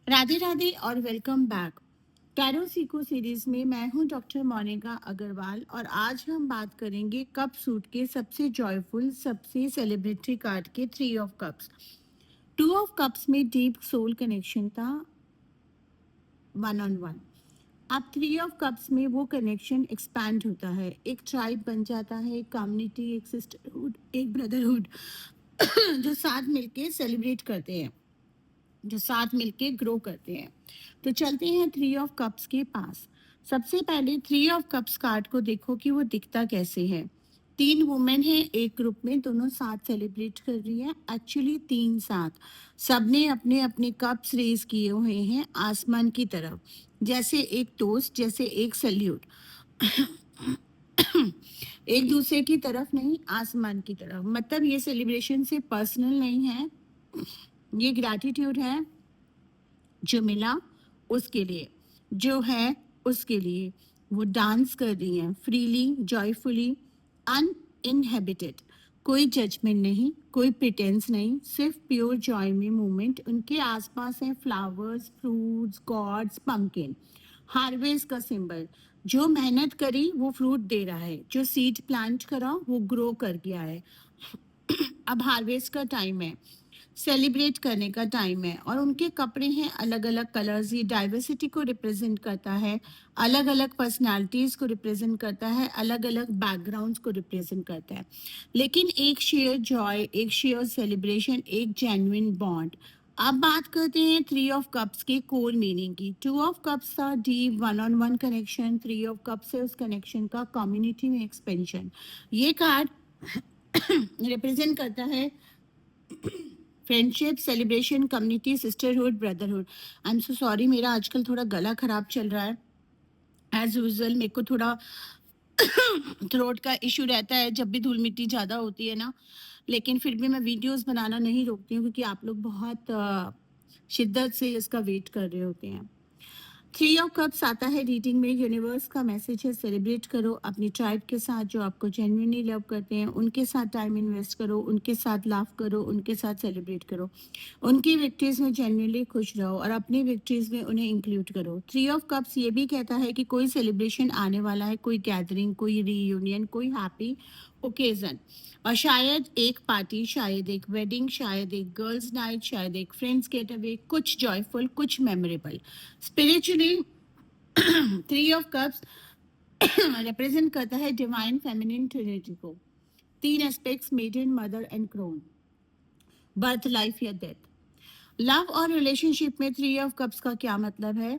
राधे राधे और welcome back. Tarot Seiko series में मैं हूं डॉक्टर मोनिका अग्रवाल और आज हम बात करेंगे कप सूट के सबसे जॉयफुल सबसे सेलिब्रेटरी कार्ड के three of cups. Two of cups में डीप सोल कनेक्शन था, वन ऑन वन। अब थ्री ऑफ कप्स में वो कनेक्शन एक्सपैंड होता है, एक ट्राइब बन जाता है, एक कम्युनिटी, एक सिस्टरहुड, एक ब्रदरहुड जो साथ मिलके सेलिब्रेट करते हैं, जो साथ मिलके ग्रो करते हैं। तो चलते हैं थ्री ऑफ कप्स के पास। सबसे पहले थ्री ऑफ कप्स कार्ड को देखो कि वो दिखता कैसे है। तीन वुमेन है एक ग्रुप में, दोनों साथ सेलिब्रेट कर रही है। एक्चुअली तीन साथ, सबने अपने अपने कप्स रेज किए हुए हैं आसमान की तरफ, जैसे एक टोस्ट, जैसे एक सल्यूट। एक दूसरे की तरफ नहीं, आसमान की तरफ। मतलब ये सेलिब्रेशन से पर्सनल नहीं है, ये ग्रैटिट्यूड है जो मिला उसके लिए, जो है उसके लिए। वो डांस कर रही हैं फ्रीली, जॉयफुली, अनइनहेबिटेड। कोई जजमेंट नहीं, कोई प्रिटेंस नहीं, सिर्फ प्योर जॉय में मूवमेंट। उनके आसपास है flowers, fruits, gods, pumpkin, harvest का सिंबल। जो मेहनत करी वो फ्रूट दे रहा है, जो सीड प्लांट करा वो ग्रो कर गया है। अब हार्वेस्ट का टाइम है, सेलिब्रेट करने का टाइम है। और उनके कपड़े हैं अलग अलग कलर्स, ये डाइवर्सिटी को रिप्रेजेंट करता है, अलग अलग पर्सनालिटीज को रिप्रेजेंट करता है, अलग अलग बैकग्राउंड्स को रिप्रेजेंट करता है, लेकिन एक शेयर जॉय, एक शेयर सेलिब्रेशन, एक जेन्युइन बॉन्ड। अब बात करते हैं थ्री ऑफ कप्स के कोर मीनिंग की। टू ऑफ कप्स था deep one on one connection, three of cups है उस कनेक्शन का कम्युनिटी में एक्सपेंशन। ये कार्ड रिप्रेजेंट करता है friendship, celebration, community, sisterhood, brotherhood. I am so sorry, मेरा आजकल थोड़ा गला खराब चल रहा है। एज यूजल मेरे को थोड़ा थ्रोट का इशू रहता है जब भी धूल मिट्टी ज़्यादा होती है ना, लेकिन फिर भी मैं वीडियोस बनाना नहीं रोकती हूँ क्योंकि आप लोग बहुत शिद्दत से इसका वेट कर रहे होते हैं। थ्री ऑफ कप्स आता है रीडिंग में, यूनिवर्स का मैसेज है सेलिब्रेट करो अपनी ट्राइब के साथ जो आपको जेन्युइनली लव करते हैं, उनके साथ टाइम इन्वेस्ट करो, उनके साथ लाफ करो, उनके साथ सेलिब्रेट करो, उनकी विक्ट्रीज में जेन्युइनली खुश रहो और अपनी विक्ट्रीज में उन्हें इंक्लूड करो। थ्री ऑफ कप्स ये भी कहता है कि कोई सेलिब्रेशन आने वाला है, कोई गैदरिंग, कोई रीयूनियन, कोई हैप्पी ओकेजन, और शायद एक पार्टी, शायद एक वेडिंग, शायद एक गर्ल्स नाइट, शायद एक फ्रेंड्स गेट अवे, कुछ जॉयफुल, कुछ memorable. Spiritually three of cups represent करता है डिवाइन फेमिनिन ट्रिनिटी को, तीन aspects, maiden, mother and crone, birth, life या डेथ। लव और रिलेशनशिप में थ्री ऑफ कप्स का क्या मतलब है?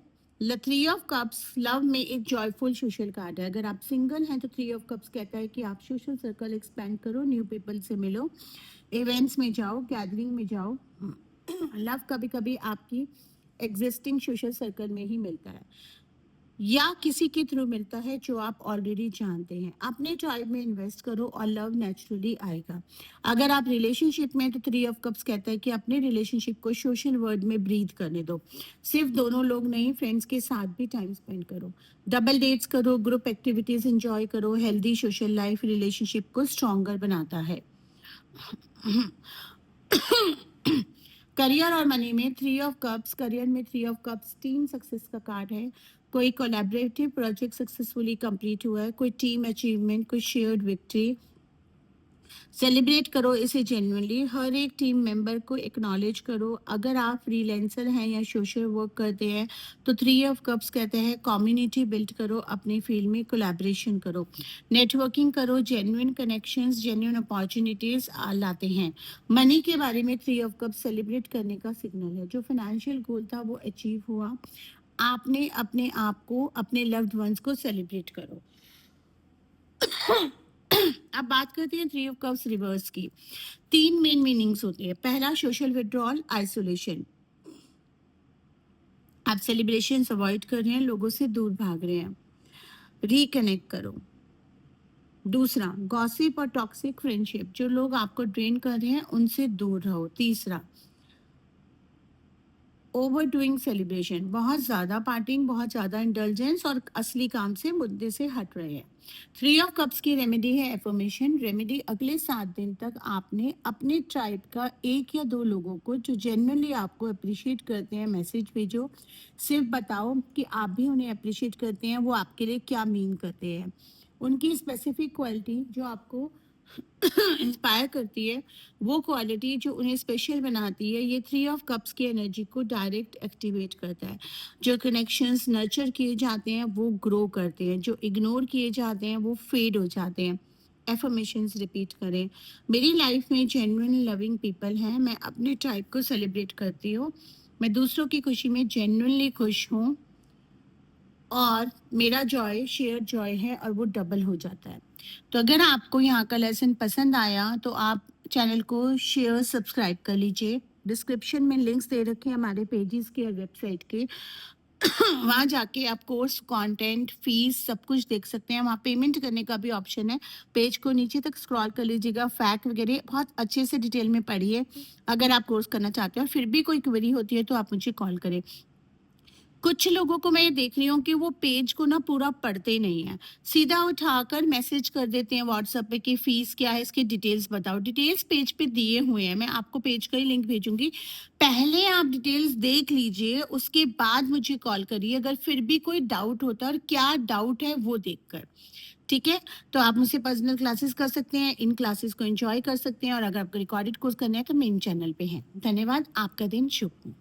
थ्री ऑफ कप्स लव में एक जॉयफुल सोशल कार्ड है। अगर आप सिंगल हैं तो थ्री ऑफ कप्स कहता है कि आप सोशल सर्कल एक्सपेंड करो, न्यू पीपल से मिलो, इवेंट्स में जाओ, गैदरिंग में जाओ। लव कभी कभी आपकी एग्जिस्टिंग सोशल सर्कल में ही मिलता है या किसी के थ्रू मिलता है जो आप ऑलरेडी जानते हैं। अपने ट्राइब में इन्वेस्ट करो और लव नेचुरली आएगा। अगर आप रिलेशनशिप में, तो थ्री ऑफ कप्स कहता है कि अपने रिलेशनशिप को सोशल वर्ल्ड में ब्रीथ करने दो। सिर्फ दोनों लोग नहीं, फ्रेंड्स के साथ भी टाइम स्पेंड करो, डबल डेट्स करो, ग्रुप एक्टिविटीज एंजॉय करो। हेल्दी सोशल लाइफ रिलेशनशिप को स्ट्रॉन्गर बनाता है। करियर और मनी में थ्री ऑफ कप्स, करियर में three of cups team success का कार्ड है। कोई कोलैबोरेटिव प्रोजेक्ट सक्सेसफुली कंप्लीट हुआ है, कोई टीम अचीवमेंट, कोई शेयर्ड विक्ट्री। सेलिब्रेट करो इसे जेन्युइनली, हर एक टीम मेंबर को एक्नॉलेज करो। अगर आप फ्रीलांसर हैं या सोशल वर्क करते हैं तो थ्री ऑफ कप्स कहते हैं कम्युनिटी बिल्ड करो, अपने फील्ड में कोलैबोरेशन करो, नेटवर्किंग करो, जेन्युइन कनेक्शंस, जेन्युइन अपॉर्चुनिटीज लाते हैं। मनी के बारे में थ्री ऑफ कप्स सेलिब्रेट करने का सिग्नल है। जो फाइनेंशियल गोल था वो अचीव हुआ, आपने अपने आप को, अपने लव्ड वंस को सेलिब्रेट करो। अब बात करते हैं थ्री ऑफ कप्स रिवर्स की। तीन मेन मीनिंग्स होती है। पहला, सोशल विड्रॉल, आइसोलेशन, आप सेलिब्रेशन अवॉइड कर रहे हैं, लोगों से दूर भाग रहे हैं, रिकनेक्ट करो। दूसरा, गॉसिप और टॉक्सिक फ्रेंडशिप, जो लोग आपको ड्रेन कर रहे हैं उनसे दूर रहो। तीसरा, ओवर डूइंग सेलिब्रेशन, बहुत ज़्यादा पार्टिंग, बहुत ज़्यादा इंडल्जेंस और असली काम से मुद्दे से हट रहे हैं। 3 ऑफ कप्स की रेमेडी है एफर्मेशन रेमेडी। अगले 7 दिन तक आपने अपने ट्राइब का 1 या 2 लोगों को जो जेन्युइनली आपको अप्रिशिएट करते हैं मैसेज भेजो। सिर्फ बताओ कि आप भी उन्हें अप्रिशिएट करते हैं, वो आपके लिए क्या मीन करते हैं। उनकी स्पेसिफिक क्वालिटी जो आपको इंस्पायर करती है, वो क्वालिटी जो उन्हें स्पेशल बनाती है, ये 3 ऑफ कप्स की एनर्जी को डायरेक्ट एक्टिवेट करता है। जो कनेक्शंस नर्चर किए जाते हैं वो ग्रो करते हैं, जो इग्नोर किए जाते हैं वो फेड हो जाते हैं। एफर्मेशंस रिपीट करें, मेरी लाइफ में जेन्युइन लविंग पीपल हैं, मैं अपने ट्राइब को सेलिब्रेट करती हूँ, मैं दूसरों की खुशी में जेन्युइनली खुश हूँ और मेरा जॉय शेयर जॉय है और वो डबल हो जाता है। तो अगर आपको यहाँ का लेसन पसंद आया तो आप चैनल को शेयर सब्सक्राइब कर लीजिए। डिस्क्रिप्शन में लिंक्स दे रखे हैं हमारे पेजेस के और वेबसाइट के। वहाँ जाके आप कोर्स कंटेंट फीस सब कुछ देख सकते हैं। वहाँ पेमेंट करने का भी ऑप्शन है। पेज को नीचे तक स्क्रॉल कर लीजिएगा, फैक्ट वगैरह बहुत अच्छे से डिटेल में पढ़िए अगर आप कोर्स करना चाहते हैं। और फिर भी कोई क्वेरी होती है तो आप मुझे कॉल करें। कुछ लोगों को मैं ये देख रही हूँ कि वो पेज को ना पूरा पढ़ते नहीं है, सीधा उठाकर मैसेज कर देते हैं व्हाट्सएप पे कि फीस क्या है, इसकी डिटेल्स बताओ। डिटेल्स पेज पे दिए हुए हैं, मैं आपको पेज का ही लिंक भेजूंगी। पहले आप डिटेल्स देख लीजिए, उसके बाद मुझे कॉल करिए अगर फिर भी कोई डाउट होता है, और क्या डाउट है वो देखकर। ठीक है, तो आप मुझसे पर्सनल क्लासेस कर सकते हैं, इन क्लासेस को एंजॉय कर सकते हैं। और अगर आपको रिकॉर्डेड कोर्स करना है तो मेन चैनल पे है। धन्यवाद, आपका दिन शुभ हो।